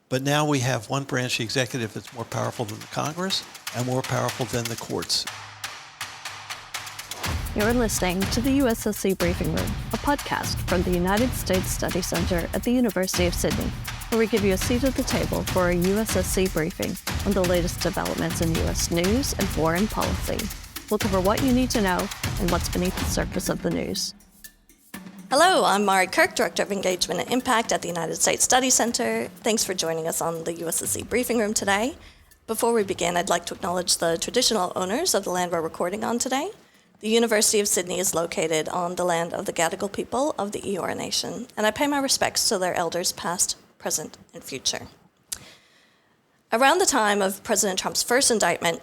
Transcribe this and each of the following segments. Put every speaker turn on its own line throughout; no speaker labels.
But now we have one branch of the executive that's more powerful than the Congress and more powerful than the courts.
You're listening to the USSC Briefing Room, a podcast from the United States Study Center at the University of Sydney, where we give you a seat at the table for a USSC briefing on the latest developments in U.S. news and foreign policy. We'll cover what you need to know and what's beneath the surface of the news.
Hello, I'm Mari Kirk, Director of Engagement and Impact at the United States Study Center. Thanks for joining us on the USSC Briefing Room today. Before we begin, I'd like to acknowledge the traditional owners of the land we're recording on today. The University of Sydney is located on the land of the Gadigal people of the Eora Nation, and I pay my respects to their elders past, present, and future. Around the time of President Trump's first indictment,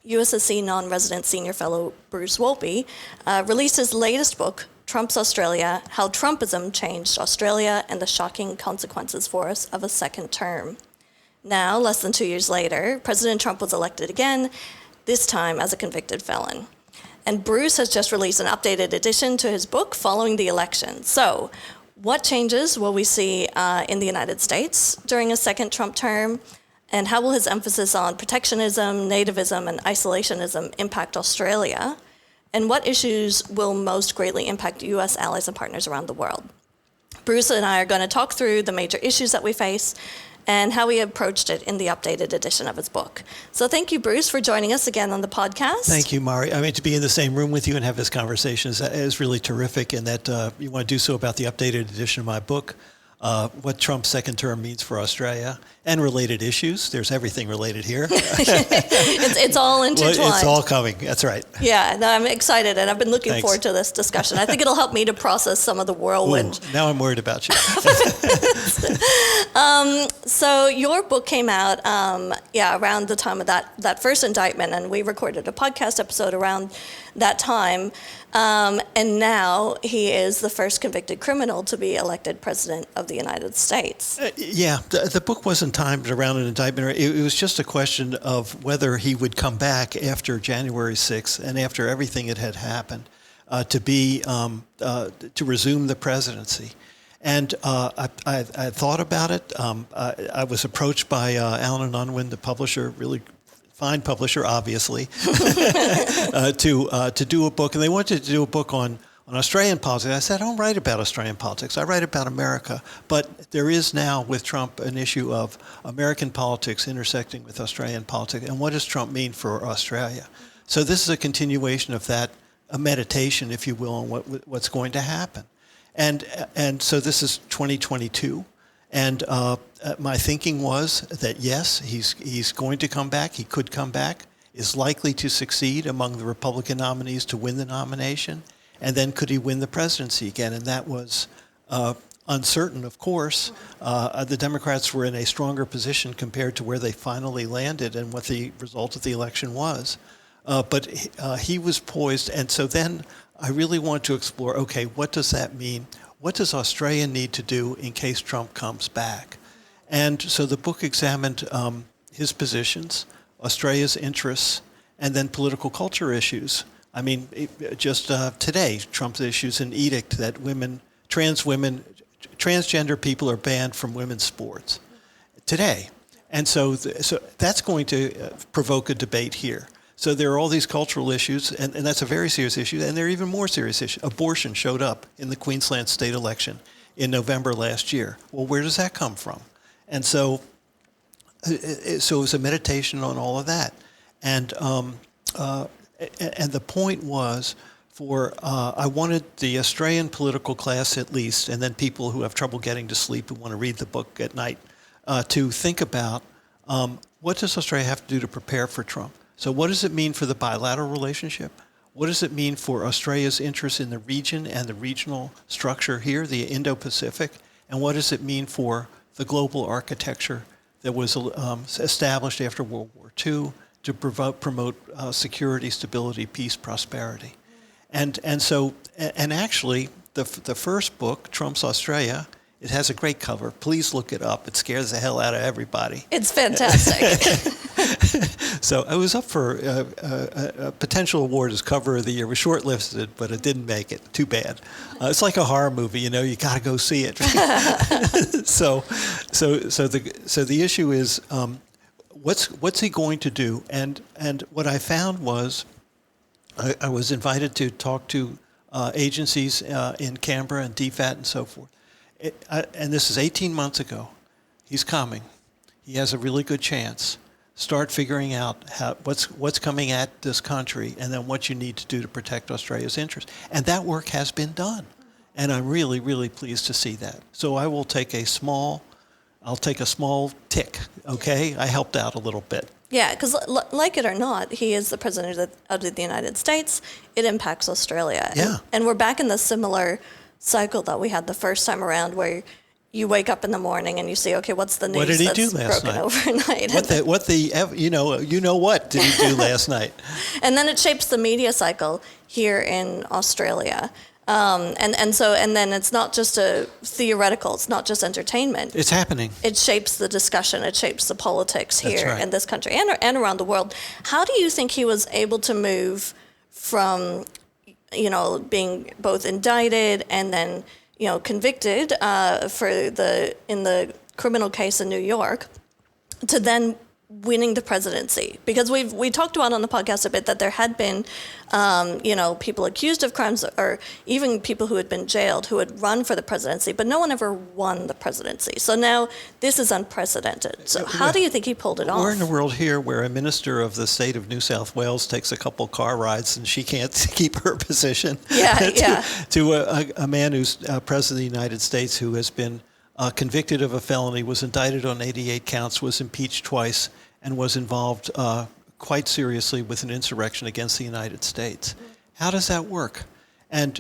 USSC non-resident senior fellow Bruce Wolpe released his latest book, Trump's Australia, How Trumpism Changed Australia and the Shocking Consequences for Us of a Second Term. Now, less than 2 years later, President Trump was elected again, this time as a convicted felon. And Bruce has just released an updated edition to his book following the election. So, what changes will we see in the United States during a second Trump term? And how will his emphasis on protectionism, nativism, and isolationism impact Australia? And what issues will most greatly impact U.S. allies and partners around the world? Bruce and I are going to talk through the major issues that we face and how we approached it in the updated edition of his book. So thank you, Bruce, for joining us again on the podcast.
Thank you, Mari. I mean, to be in the same room with you and have this conversation is really terrific, and that you want to do so about the updated edition of my book, what Trump's second term means for Australia, and related issues. There's everything related here.
it's all intertwined.
Well, it's all coming. That's right.
Yeah, no, I'm excited, and I've been looking
Thanks.
forward to this discussion. I think it'll help me to process some of the whirlwind.
Ooh, now I'm worried about you.
So your book came out, around the time of that first indictment, and we recorded a podcast episode around that time. And now he is the first convicted criminal to be elected president of the United States.
The book wasn't timed around an indictment. It was just a question of whether he would come back after January 6th and after everything that had happened to resume the presidency. And I thought about it. I was approached by Allen and Unwin, the publisher, really fine publisher, obviously, to do a book. And they wanted to do a book on Australian politics. I said, I don't write about Australian politics. I write about America. But there is now, with Trump, an issue of American politics intersecting with Australian politics. And what does Trump mean for Australia? So this is a continuation of that, a meditation, if you will, on what's going to happen. And so this is 2022. And my thinking was that, yes, he's going to come back. He could come back, is likely to succeed among the Republican nominees to win the nomination. And then could he win the presidency again? And that was uncertain, of course. The Democrats were in a stronger position compared to where they finally landed and what the result of the election was. But he was poised. And so then I really want to explore, okay, what does that mean? What does Australia need to do in case Trump comes back? And so the book examined his positions, Australia's interests, and then political culture issues. I mean, just today, Trump issues an edict that transgender people are banned from women's sports. Today. And so that's going to provoke a debate here. So there are all these cultural issues, and that's a very serious issue, and there are even more serious issues. Abortion showed up in the Queensland state election in November last year. Well, where does that come from? And so it was a meditation on all of that. And the point was I wanted the Australian political class at least, and then people who have trouble getting to sleep who want to read the book at night, to think about what does Australia have to do to prepare for Trump? So what does it mean for the bilateral relationship? What does it mean for Australia's interest in the region and the regional structure here, the Indo-Pacific? And what does it mean for the global architecture that was established after World War II to promote security, stability, peace, prosperity? And actually, the first book, Trump's Australia, It has a great cover. Please look it up. It scares the hell out of everybody.
It's fantastic.
So I was up for a potential award as cover of the year. It was shortlisted, but it didn't make it. Too bad. It's like a horror movie, you know. You got to go see it. So the issue is, what's he going to do? And what I found was, I was invited to talk to agencies in Canberra and DFAT and so forth. And this is 18 months ago. He's coming. He has a really good chance. Start figuring out what's coming at this country, and then what you need to do to protect Australia's interests. And that work has been done, and I'm really, really pleased to see that. So I will take a small tick. Okay, I helped out a little bit.
Yeah, because like it or not, he is the president of the United States. It impacts Australia.
Yeah.
And we're back in the similar cycle that we had the first time around, where you wake up in the morning and you say, okay, what's the news
What did he do
that's
last
broken
night?
overnight?
What did he do last night?
And then it shapes the media cycle here in Australia. And then it's not just a theoretical, it's not just entertainment.
It's happening.
It shapes the discussion, it shapes the politics
That's
here
right.
in this country and around the world. How do you think he was able to move from, being both indicted and then, convicted in the criminal case in New York, to then winning the presidency? Because we talked about on the podcast a bit that there had been, people accused of crimes, or even people who had been jailed who had run for the presidency, but no one ever won the presidency. So now this is unprecedented. So how do you think he pulled it off?
We're in a world here where a minister of the state of New South Wales takes a couple car rides and she can't keep her position.
Yeah,
to a man who's president of the United States, who has been convicted of a felony, was indicted on 88 counts, was impeached twice, and was involved quite seriously with an insurrection against the United States. How does that work? And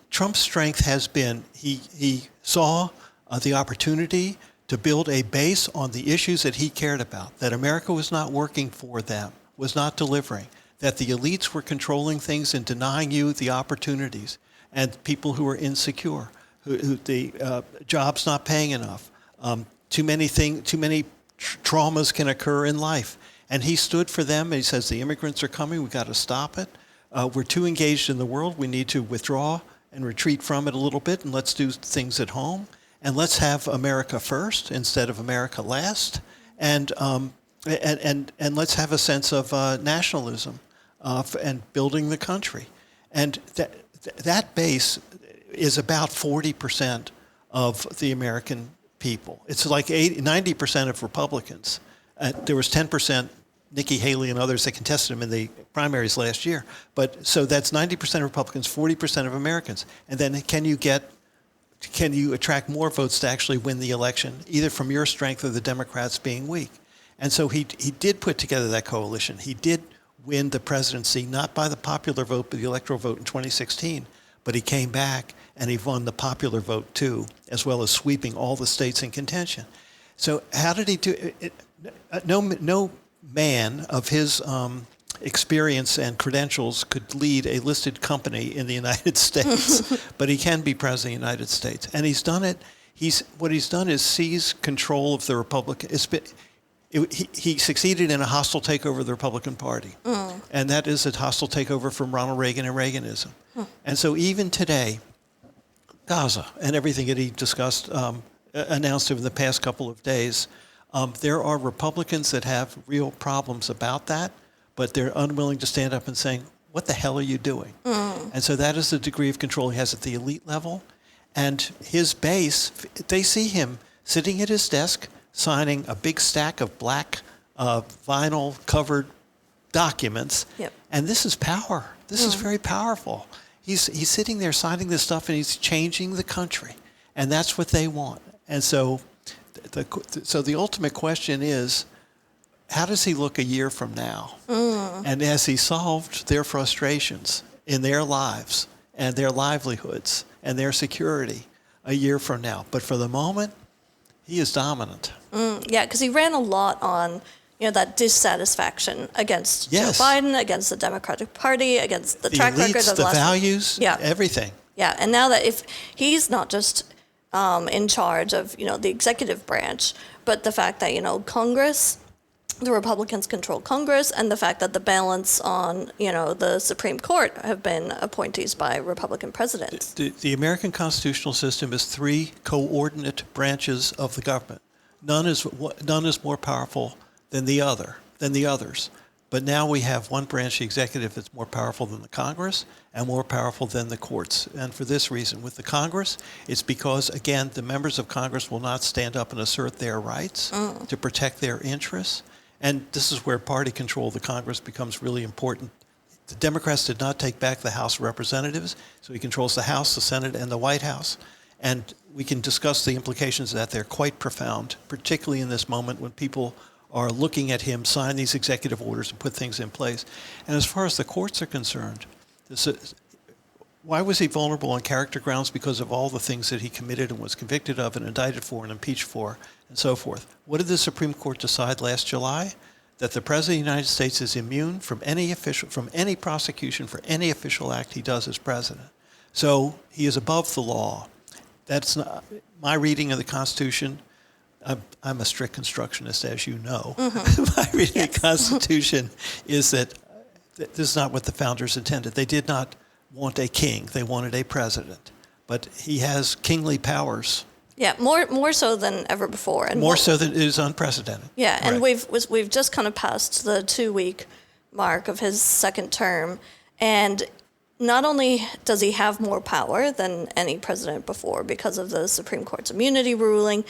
Trump's strength has been he saw the opportunity to build a base on the issues that he cared about, that America was not working for them, was not delivering, that the elites were controlling things and denying you the opportunities, and people who were insecure, who the jobs not paying enough, too many traumas can occur in life. And he stood for them, and he says, the immigrants are coming, we've got to stop it. We're too engaged in the world, we need to withdraw and retreat from it a little bit, and let's do things at home. And let's have America first instead of America last. And let's have a sense of nationalism and building the country. And that base is about 40% of the American people. It's like 90% of Republicans. There was 10%, Nikki Haley and others that contested him in the primaries last year. But so that's 90% of Republicans, 40% of Americans. And then can you attract more votes to actually win the election, either from your strength or the Democrats being weak? And so he did put together that coalition. He did win the presidency, not by the popular vote, but the electoral vote in 2016. But he came back and he won the popular vote too, as well as sweeping all the states in contention. So how did he do it? No man of his experience and credentials could lead a listed company in the United States, but he can be president of the United States. And he's done it. What he's done is seize control of the Republican. He succeeded in a hostile takeover of the Republican Party. And that is a hostile takeover from Ronald Reagan and Reaganism. And so even today, Gaza and everything that he discussed, announced over the past couple of days, there are Republicans that have real problems about that, but they're unwilling to stand up and saying, what the hell are you doing? And so that is the degree of control he has at the elite level. And his base, they see him sitting at his desk, signing a big stack of black vinyl-covered documents.
Yep.
And this is power. This is very powerful. He's sitting there signing this stuff, and he's changing the country. And that's what they want. And so the ultimate question is, how does he look a year from now? And has he solved their frustrations in their lives and their livelihoods and their security a year from now? But for the moment, he is dominant.
Yeah, because he ran a lot on that dissatisfaction against
Yes.
Joe Biden, against the Democratic Party, against the track
elites,
record of
the
last
values,
Yeah.
everything.
Yeah, and now that if he's not just in charge of, the executive branch, but the fact that, Congress, the Republicans control Congress, and the fact that the balance on, the Supreme Court have been appointees by Republican presidents.
The American constitutional system is three coordinate branches of the government. None is more powerful than the others. But now we have one branch, the executive, that's more powerful than the Congress and more powerful than the courts. And for this reason, with the Congress, it's because, again, the members of Congress will not stand up and assert their rights to protect their interests. And this is where party control of the Congress becomes really important. The Democrats did not take back the House of Representatives, so he controls the House, the Senate, and the White House. And we can discuss the implications of that. They're quite profound, particularly in this moment when people are looking at him sign these executive orders and put things in place. And as far as the courts are concerned, why was he vulnerable on character grounds? Because of all the things that he committed and was convicted of and indicted for and impeached for and so forth. What did the Supreme Court decide last July? That the President of the United States is immune from any prosecution for any official act he does as president. So he is above the law. That's not my reading of the Constitution. I'm a strict constructionist, as you know. My reading of the Constitution is that this is not what the founders intended. They did not want a king. They wanted a president. But he has kingly powers.
Yeah, more so than ever before. And
more so than it is unprecedented.
Yeah, and
Right.
we've just kind of passed the 2-week mark of his second term. And not only does he have more power than any president before because of the Supreme Court's immunity ruling,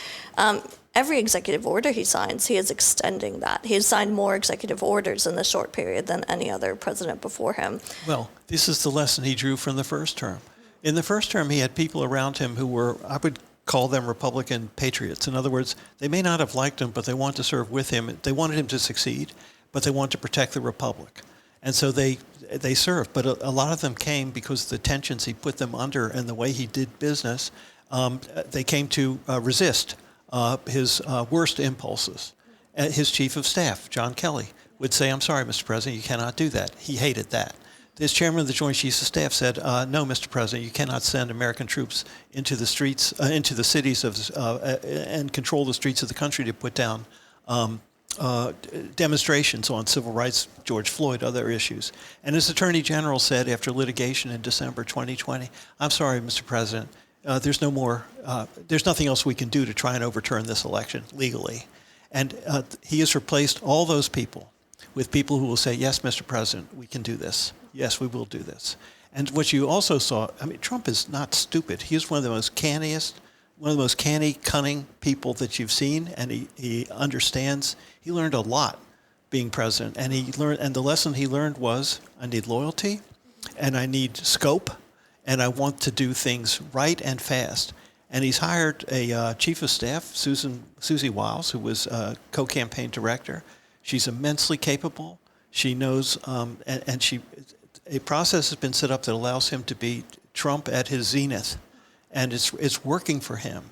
every executive order he signs, he is extending that. He has signed more executive orders in this short period than any other president before him.
Well, this is the lesson he drew from the first term. In the first term, he had people around him who were, I would call them Republican patriots. In other words, they may not have liked him, but they wanted to serve with him. They wanted him to succeed, but they wanted to protect the republic. And so they served. But a lot of them came because of the tensions he put them under and the way he did business. They came to resist his worst impulses. His chief of staff, John Kelly, would say, "I'm sorry, Mr. President, you cannot do that." He hated that. His chairman of the Joint Chiefs of Staff said, "No, Mr. President, you cannot send American troops into the streets, into the cities and control the streets of the country to put down demonstrations on civil rights, George Floyd, other issues." And his Attorney General said after litigation in December 2020, "I'm sorry, Mr. President, there's nothing else we can do to try and overturn this election legally." And he has replaced all those people with people who will say, "Yes, Mr. President, we can do this. Yes, we will do this." And what you also saw, Trump is not stupid. He is one of the most canny, cunning people that you've seen, and he understands. He learned a lot being president, and the lesson he learned was, I need loyalty, and I need scope, and I want to do things right and fast. And he's hired a chief of staff, Susie Wiles, who was co-campaign director. She's immensely capable. She knows, a process has been set up that allows him to be Trump at his zenith, and it's working for him.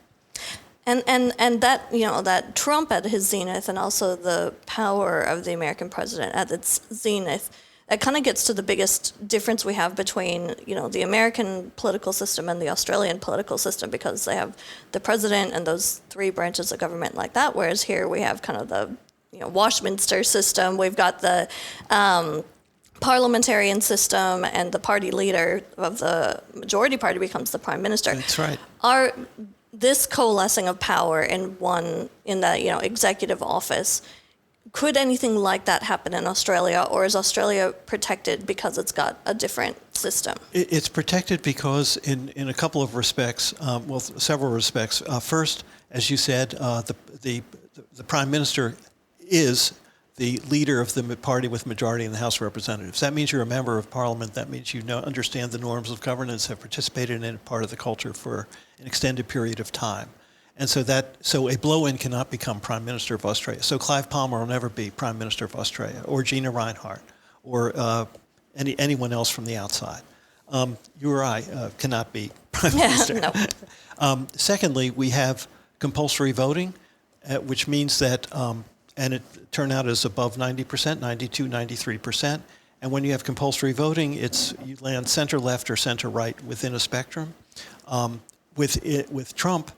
And that, that Trump at his zenith, and also the power of the American president at its zenith, that kind of gets to the biggest difference we have between, the American political system and the Australian political system, because they have the president and those three branches of government like that, whereas here we have kind of the Westminster system. We've got the parliamentarian system, and the party leader of the majority party becomes the prime minister.
That's right.
This coalescing of power in that executive office, could anything like that happen in Australia, or is Australia protected because it's got a different system?
It's protected because in a couple of respects, several respects. First, as you said, the prime minister is the leader of the party with majority in the House of Representatives. That means you're a member of Parliament. That means you understand the norms of governance, have participated in part of the culture for an extended period of time. And so a blow-in cannot become Prime Minister of Australia. So Clive Palmer will never be Prime Minister of Australia, or Gina Reinhardt, or anyone else from the outside. You or I cannot be Prime Minister.
No.
Secondly, we have compulsory voting, which means that, and it turnout is above 90%, 92, 93%. And when you have compulsory voting, you land center-left or center-right within a spectrum. with Trump,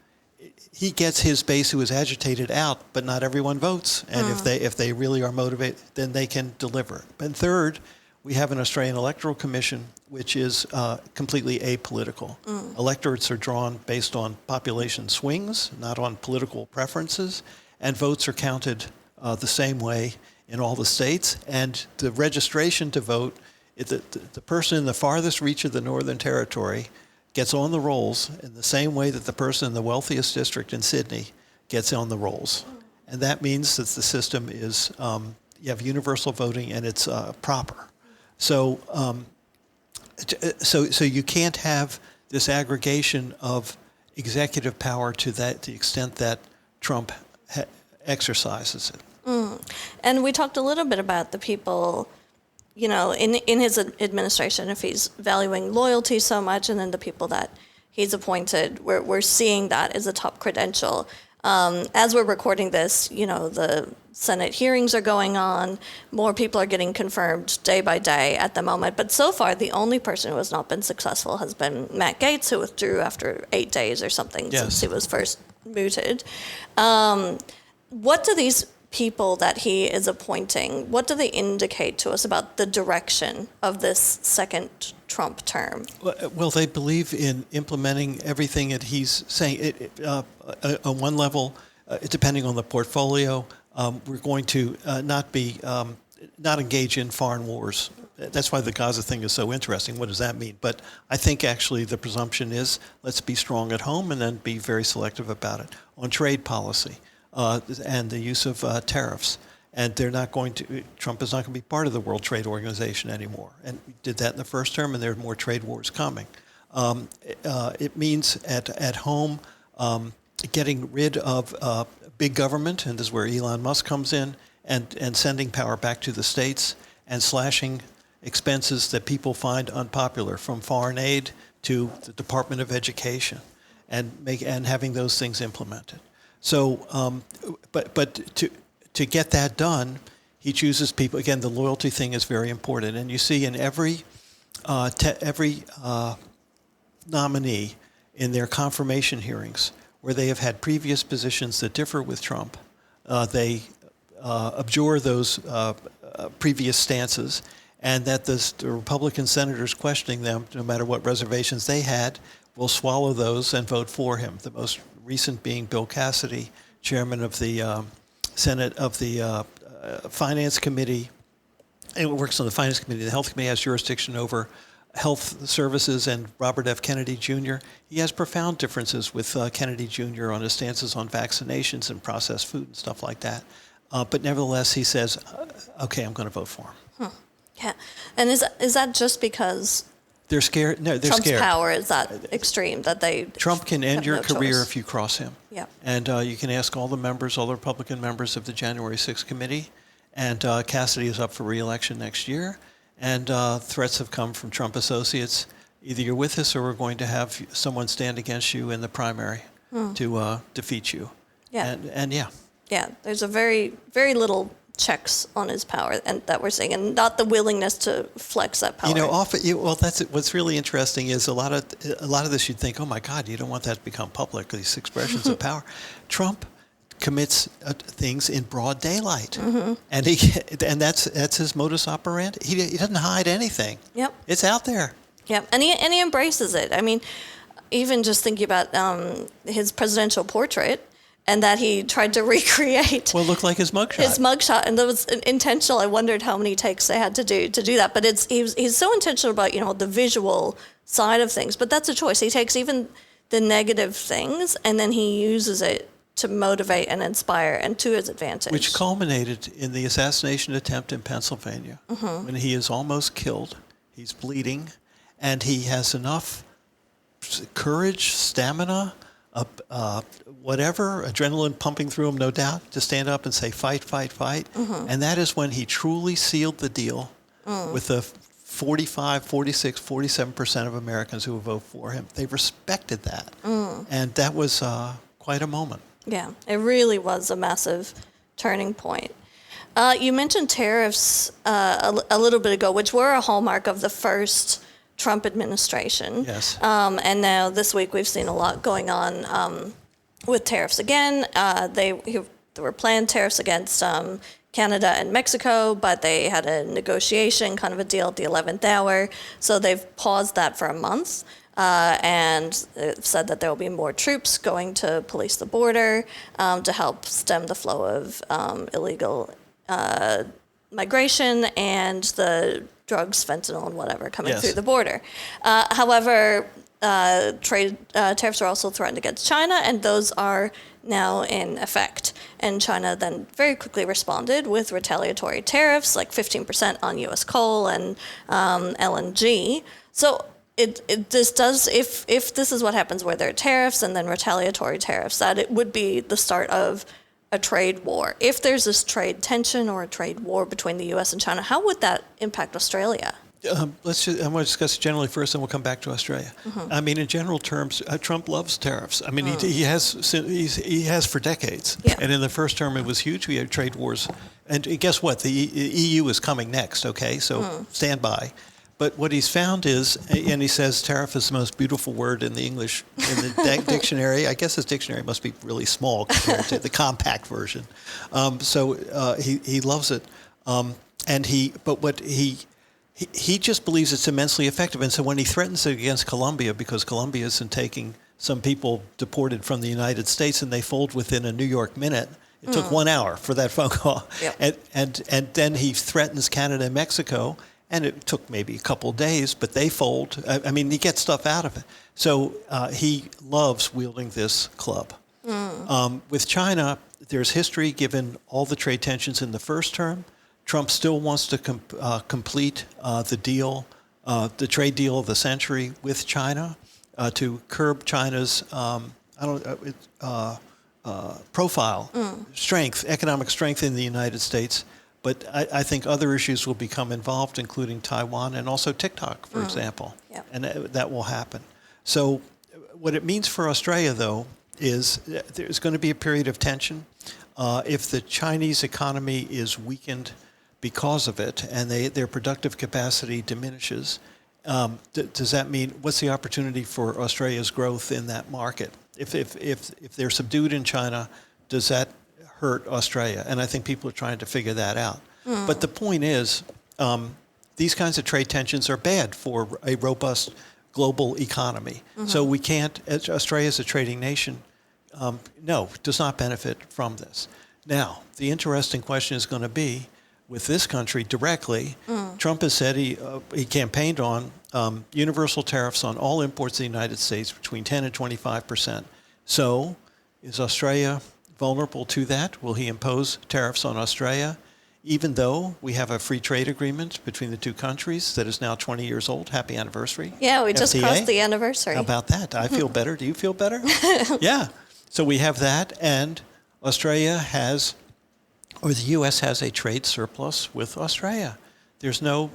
he gets his base who is agitated out, but not everyone votes. And if they really are motivated, then they can deliver. And third, we have an Australian Electoral Commission, which is completely apolitical. Electorates are drawn based on population swings, not on political preferences, and votes are counted the same way in all the states. And the registration to vote, the person in the farthest reach of the Northern Territory gets on the rolls in the same way that the person in the wealthiest district in Sydney gets on the rolls. And that means that the system is, you have universal voting and it's proper. So you can't have this aggregation of executive power to the extent that Trump exercises it.
And we talked a little bit about the people, in his administration, if he's valuing loyalty so much, and then the people that he's appointed, we're seeing that as a top credential. As we're recording this, the Senate hearings are going on. More people are getting confirmed day by day at the moment. But so far, the only person who has not been successful has been Matt Gaetz, who withdrew after 8 days or something since he was first mooted. What do these people that he is appointing, what do they indicate to us about the direction of this second Trump term?
Well, they believe in implementing everything that he's saying. On one level, depending on the portfolio, we're going to not engage in foreign wars. That's why the Gaza thing is so interesting. What does that mean? But I think actually the presumption is let's be strong at home and then be very selective about it. On trade policy, and the use of tariffs. And Trump is not going to be part of the World Trade Organization anymore. And we did that in the first term, and there are more trade wars coming. It means at home getting rid of big government, and this is where Elon Musk comes in, and sending power back to the states and slashing expenses that people find unpopular, from foreign aid to the Department of Education, and having those things implemented. So, but to get that done, he chooses people. Again, the loyalty thing is very important, and you see in every nominee in their confirmation hearings where they have had previous positions that differ with Trump, they abjure those previous stances, and that the Republican senators questioning them, no matter what reservations they had, will swallow those and vote for him. The most recent being Bill Cassidy, chairman of the Senate of the Finance Committee. It works on the Finance Committee. The Health Committee has jurisdiction over health services, and Robert F. Kennedy Jr. He has profound differences with Kennedy Jr. on his stances on vaccinations and processed food and stuff like that. But nevertheless, he says, okay, I'm going to vote for him.
Yeah. And is that just because
they're scared? No, they're
Trump's
scared.
Power is that extreme that they
Trump can end your career
choice.
if you cross him.
Yeah.
And you can ask all the Republican members of the January 6th committee. And Cassidy is up for re-election next year. And threats have come from Trump associates. Either you're with us or we're going to have someone stand against you in the primary to defeat you.
Yeah.
And yeah.
Yeah, there's a very, very little checks on his power, and that we're seeing, and not the willingness to flex that power.
That's what's really interesting is a lot of this you'd think, oh my God, you don't want that to become public, these expressions of power. Trump commits things in broad daylight, and that's his modus operandi. He doesn't hide anything.
Yep,
it's out there.
Yep, and he embraces it. I mean, even just thinking about his presidential portrait. And that he tried to recreate.
Well, looked like his mugshot.
And that was intentional. I wondered how many takes they had to do that. But he's so intentional about the visual side of things. But that's a choice. He takes even the negative things and then he uses it to motivate and inspire, and to his advantage.
Which culminated in the assassination attempt in Pennsylvania, when he is almost killed. He's bleeding, and he has enough courage, stamina, whatever, adrenaline pumping through him, no doubt, to stand up and say, fight, fight, fight. And that is when he truly sealed the deal with the 45, 46, 47% of Americans who would vote for him. They respected that. And that was quite a moment.
Yeah, it really was a massive turning point. You mentioned tariffs a little bit ago, which were a hallmark of the first Trump administration.
Yes.
And now this week we've seen a lot going on with tariffs again. There were planned tariffs against Canada and Mexico, but they had a negotiation, kind of a deal at the 11th hour. So they've paused that for a month. And said that there will be more troops going to police the border to help stem the flow of illegal migration and the drugs, fentanyl, and whatever coming
Yes.
through the border. However, trade tariffs are also threatened against China, and those are now in effect. And China then very quickly responded with retaliatory tariffs, like 15% on U.S. coal and LNG. So this does, if this is what happens where there are tariffs and then retaliatory tariffs, that it would be the start of a trade war. If there's this trade tension or a trade war between the U.S. and China, how would that impact Australia?
I'm going to discuss it generally first, and we'll come back to Australia. I mean, in general terms, Trump loves tariffs. I mean, he has for decades.
Yeah.
And in the first term, it was huge. We had trade wars. And guess what? The EU is coming next, okay? So stand by. But what he's found is, and he says tariff is the most beautiful word in the English, in the dictionary. I guess his dictionary must be really small compared to the compact version. So he loves it. But what he just believes it's immensely effective. And so when he threatens it against Colombia, because Colombia isn't taking some people deported from the United States and they fold within a New York minute, it took 1 hour for that phone call. Yep. And then he threatens Canada and Mexico, and it took maybe a couple of days, but they fold. I mean, he gets stuff out of it. So he loves wielding this club. With China, there's history given all the trade tensions in the first term. Trump still wants to complete the deal, the trade deal of the century with China to curb China's profile, strength, economic strength in the United States. But I think other issues will become involved, including Taiwan and also TikTok, for example. Yep. And that will happen. So what it means for Australia, though, is there's going to be a period of tension. If the Chinese economy is weakened because of it and their productive capacity diminishes, does that mean what's the opportunity for Australia's growth in that market? If they're subdued in China, does that hurt Australia? And I think people are trying to figure that out. But the point is, these kinds of trade tensions are bad for a robust global economy. So we can't, Australia is a trading nation, does not benefit from this. Now, the interesting question is going to be, with this country directly, Trump has said he campaigned on universal tariffs on all imports in the United States between 10 and 25%. So is Australia vulnerable to that? Will he impose tariffs on Australia, even though we have a free trade agreement between the two countries that is now 20 years old? Happy anniversary.
Yeah, we just crossed the anniversary.
How about that? I feel better. Do you feel better? Yeah. So we have that, and Australia has, or the U.S. has a trade surplus with Australia. There's no,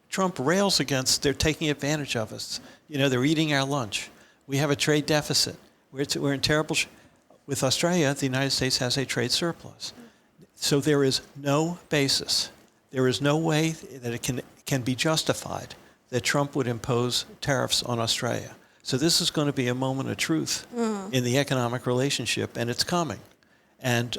Trump rails against, they're taking advantage of us. You know, they're eating our lunch. We have a trade deficit. We're in terrible with Australia, the United States has a trade surplus. So there is no basis. There is no way that it can be justified that Trump would impose tariffs on Australia. So this is going to be a moment of truth in the economic relationship, and it's coming. And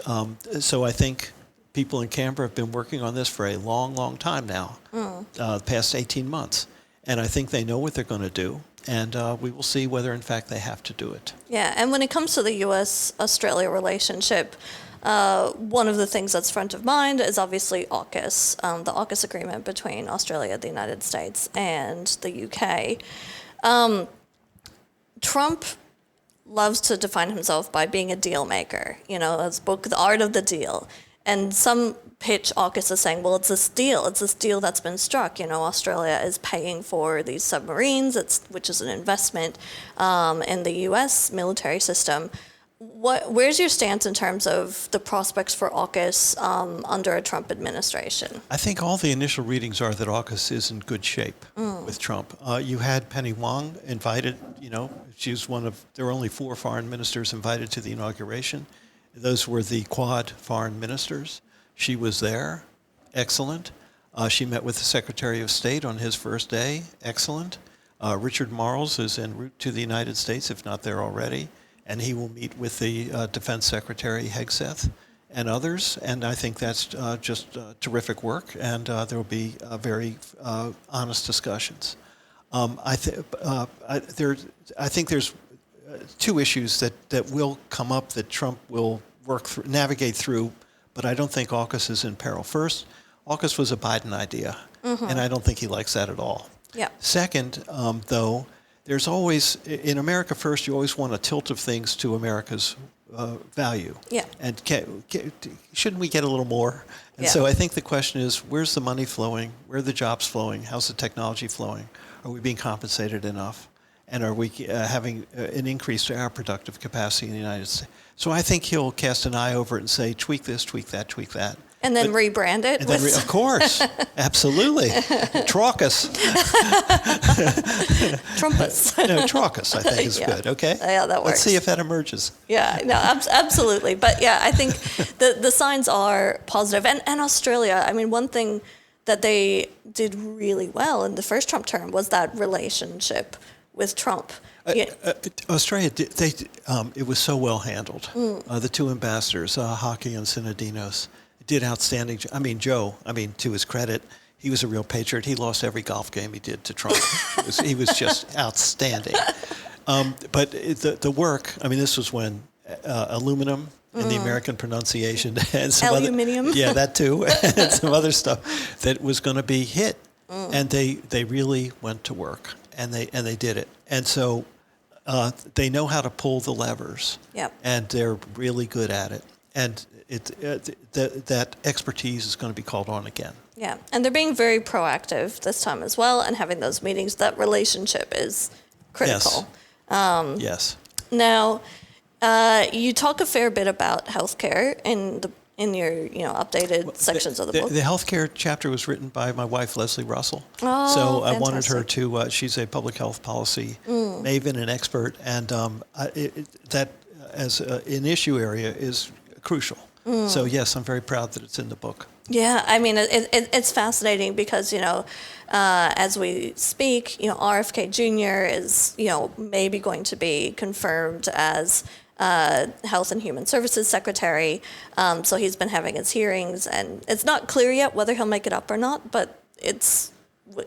so I think people in Canberra have been working on this for a long, long time now, the past 18 months. And I think they know what they're going to do. And we will see whether, in fact, they have to do it. Yeah,
and when it comes to the U.S.-Australia relationship, one of the things that's front of mind is obviously AUKUS, the AUKUS agreement between Australia, the United States, and the U.K. Trump loves to define himself by being a deal maker. You know, his book, The Art of the Deal. And some pitch AUKUS as saying, well, it's this deal that's been struck. You know, Australia is paying for these submarines, which is an investment in the U.S. military system. Where's your stance in terms of the prospects for AUKUS under a Trump administration?
I think all the initial readings are that AUKUS is in good shape with Trump. You had Penny Wong invited, you know, she was there were only 4 foreign ministers invited to the inauguration. Those were the Quad foreign ministers. She was there, excellent. She met with the Secretary of State on his first day, excellent. Richard Marles is en route to the United States, if not there already, and he will meet with the Defense Secretary Hegseth and others, and I think that's just terrific work, and there will be very honest discussions. I think there's two issues that will come up that Trump will navigate through, but I don't think AUKUS is in peril. First, AUKUS was a Biden idea, and I don't think he likes that at all.
Yeah.
Second, though, there's always, in America First, you always want a tilt of things to America's value.
Yeah.
And shouldn't we get a little more? And
Yeah.
so I think the question is, where's the money flowing? Where are the jobs flowing? How's the technology flowing? Are we being compensated enough? And are we having an increase to our productive capacity in the United States? So I think he'll cast an eye over it and say, tweak this, tweak that, tweak that.
And then rebrand it?
And then of course, absolutely. Traucus.
Trumpus.
No, Traucus, I think is good, okay?
Yeah, that works.
Let's see if that emerges.
Yeah, no, absolutely. But yeah, I think the signs are positive. And Australia, I mean, one thing that they did really well in the first Trump term was that relationship with Trump.
Australia, it was so well handled. The two ambassadors, Hockey and Sinodinos, did outstanding. Joe, to his credit, he was a real patriot. He lost every golf game he did to Trump. He was just outstanding. But the work, this was when aluminum in the American pronunciation and some
aluminium.
Yeah, that too, and some other stuff that was going to be hit. And they really went to work, and they did it. And so they know how to pull the levers.
Yep.
And they're really good at it. And that expertise is going to be called on again.
Yeah, and they're being very proactive this time as well, and having those meetings. That relationship is critical.
Yes. Yes.
Now, you talk a fair bit about healthcare in your updated sections of the book.
The healthcare chapter was written by my wife, Leslie Russell.
Oh,
so I wanted
fantastic.
her to. She's a public health policy maven and expert, and that as an issue area is crucial. So yes, I'm very proud that it's in the book.
Yeah, it's fascinating because, as we speak, RFK Jr. is, maybe going to be confirmed as Health and Human Services Secretary. So he's been having his hearings, and it's not clear yet whether he'll make it up or not, but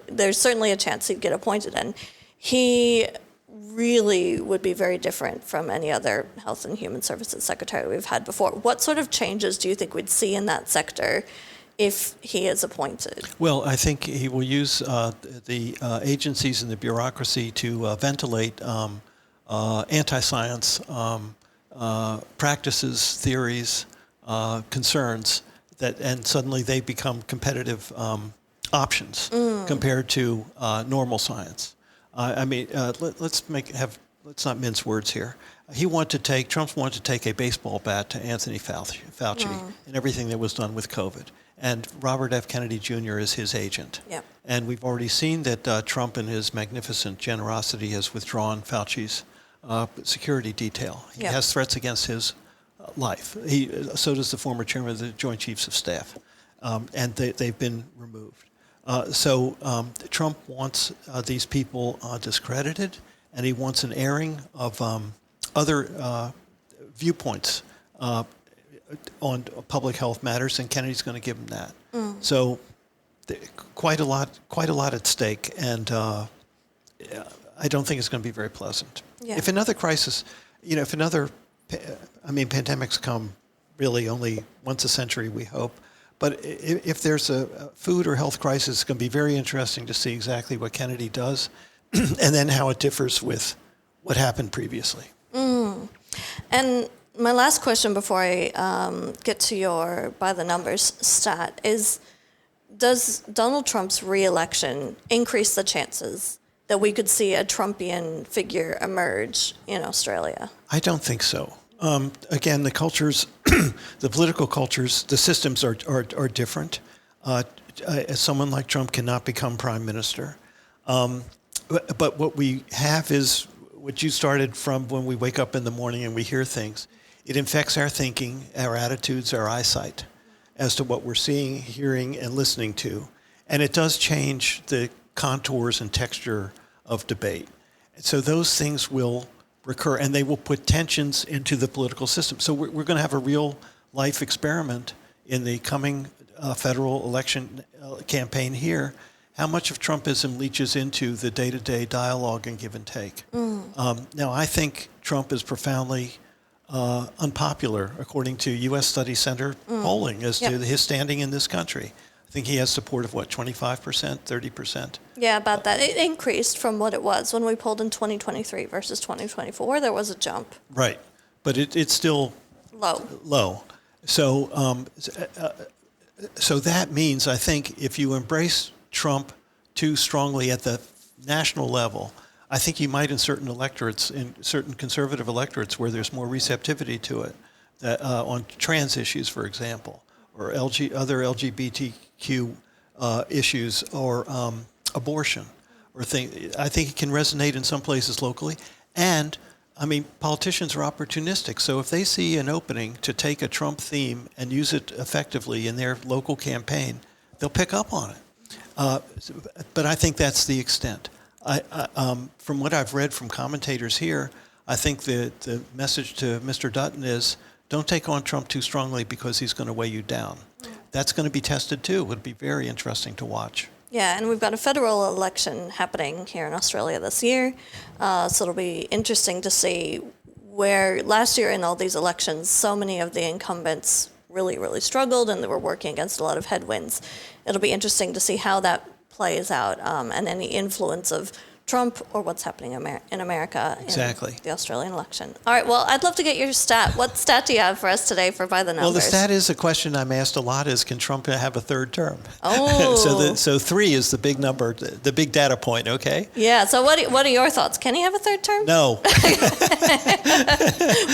there's certainly a chance he'd get appointed. And he really would be very different from any other Health and Human Services Secretary we've had before. What sort of changes do you think we'd see in that sector if he is appointed?
Well, I think he will use the agencies and the bureaucracy to ventilate anti-science practices, theories, concerns, and suddenly they become competitive options compared to normal science. Let's not mince words here. Trump wanted to take a baseball bat to Anthony Fauci and everything that was done with COVID. And Robert F. Kennedy Jr. is his agent.
Yep.
And we've already seen that Trump, in his magnificent generosity, has withdrawn Fauci's security detail. He
Yep.
has threats against his life. So does the former chairman of the Joint Chiefs of Staff. And they've been removed. So Trump wants these people discredited, and he wants an airing of other viewpoints on public health matters, and Kennedy's going to give him that. So quite a lot at stake, and I don't think it's going to be very pleasant.
Yeah.
If another crisis, pandemics come really only once a century, we hope. But if there's a food or health crisis, it's going to be very interesting to see exactly what Kennedy does and then how it differs with what happened previously.
And my last question before I get to your by the numbers stat is, does Donald Trump's re-election increase the chances that we could see a Trumpian figure emerge in Australia?
I don't think so. Again, the cultures, the political cultures, the systems are different. Someone like Trump cannot become prime minister. But what we have is what you started from when we wake up in the morning and we hear things. It infects our thinking, our attitudes, our eyesight as to what we're seeing, hearing, and listening to. And it does change the contours and texture of debate. So those things will recur, and they will put tensions into the political system. So we're going to have a real-life experiment in the coming federal election campaign here, how much of Trumpism leaches into the day-to-day dialogue and give and take. Now, I think Trump is profoundly unpopular, according to U.S. Study Center polling, as to his standing in this country. I think he has support of, 25%, 30%?
Yeah, about that. It increased from what it was when we polled in 2023 versus 2024. There was a jump.
Right. But it's still low. So, so that means, I think, if you embrace Trump too strongly at the national level, I think you might in certain electorates, in certain conservative electorates where there's more receptivity to it, that, on trans issues, for example, or other LGBTQ issues, or abortion, or I think it can resonate in some places locally. And, I mean, politicians are opportunistic. So if they see an opening to take a Trump theme and use it effectively in their local campaign, they'll pick up on it. But I think that's the extent. From what I've read from commentators here, I think the message to Mr. Dutton is, don't take on Trump too strongly because he's going to weigh you down. That's going to be tested too. It would be very interesting to watch.
Yeah, and we've got a federal election happening here in Australia this year. So it'll be interesting to see where last year in all these elections, so many of the incumbents really struggled and they were working against a lot of headwinds. It'll be interesting to see how that plays out, and any influence of Trump or what's happening in America in the Australian election. All right, well, I'd love to get your stat. What stat do you have for us today for By the Numbers?
Well, the stat is a question I'm asked a lot is, can Trump have a third term?
Oh.
so 3 is the big number, the big data point, okay?
Yeah, so what are your thoughts? Can he have a third term?
No.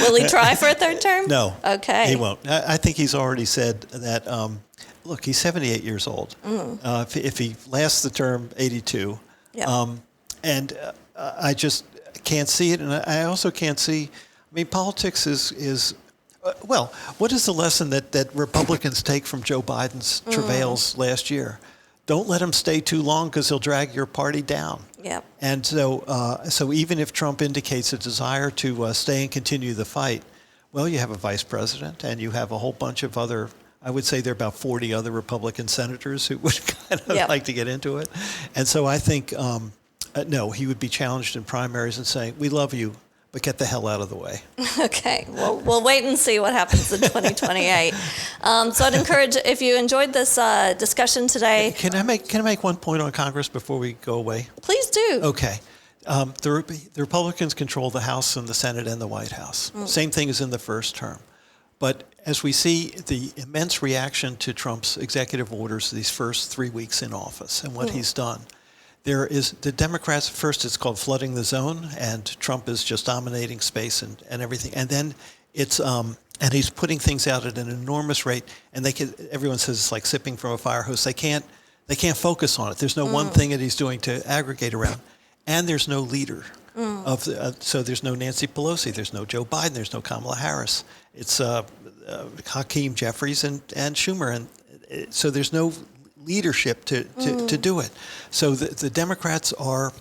Will he try for a third term?
No.
Okay.
He won't. I think he's already said that, look, he's 78 years old. If he lasts the term, 82.
Yeah.
And I just can't see it. And I also can't see, I mean, politics is well, what is the lesson that Republicans take from Joe Biden's travails last year? Don't let him stay too long because he'll drag your party down.
Yeah.
And so even if Trump indicates a desire to stay and continue the fight, well, you have a vice president and you have a whole bunch of other, I would say there are about 40 other Republican senators who would kind of like to get into it. And so I think, no, he would be challenged in primaries and saying, we love you, but get the hell out of the way.
Okay, well, we'll wait and see what happens in 2028. So I'd encourage, if you enjoyed this discussion today.
Can I make one point on Congress before we go away?
Please do.
Okay. The Republicans control the House and the Senate and the White House. Same thing as in the first term. But as we see the immense reaction to Trump's executive orders these first 3 weeks in office and what he's done, there is the Democrats, first it's called flooding the zone, and Trump is just dominating space and everything. And then it's, and he's putting things out at an enormous rate, and everyone says it's like sipping from a fire hose. They can't focus on it. There's no one thing that he's doing to aggregate around. And there's no leader. So there's no Nancy Pelosi, there's no Joe Biden, there's no Kamala Harris. It's Hakeem Jeffries and Schumer. And so there's no leadership to do it. So the Democrats are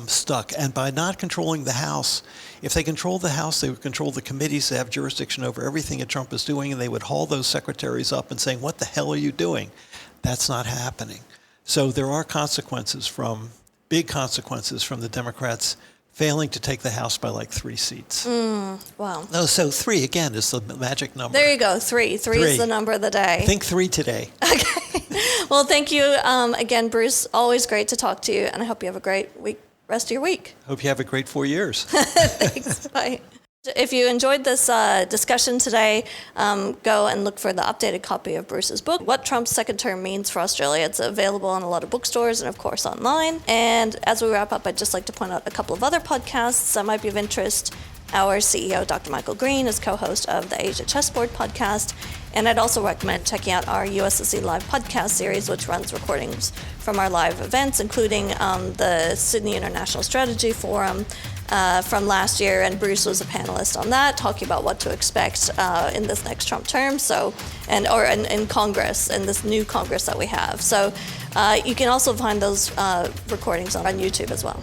stuck. And by not controlling the House, if they control the House, they would control the committees. They have jurisdiction over everything that Trump is doing, and they would haul those secretaries up and saying, what the hell are you doing? That's not happening. So there are big consequences from the Democrats failing to take the House by like 3 seats.
Wow.
No, so 3, again, is the magic number.
There you go, 3. 3 is the number of the day.
Think 3 today.
Okay. Well, thank you again, Bruce. Always great to talk to you, and I hope you have a great rest of your week.
Hope you have a great 4 years.
Thanks. Bye. If you enjoyed this discussion today, go and look for the updated copy of Bruce's book, What Trump's Second Term Means for Australia. It's available in a lot of bookstores and, of course, online. And as we wrap up, I'd just like to point out a couple of other podcasts that might be of interest. Our CEO, Dr. Michael Green, is co-host of the Asia Chessboard podcast. And I'd also recommend checking out our USSC Live podcast series, which runs recordings from our live events, including the Sydney International Strategy Forum from last year. And Bruce was a panelist on that, talking about what to expect in this next Trump term. Or in Congress, in this new Congress that we have. So you can also find those recordings on YouTube as well.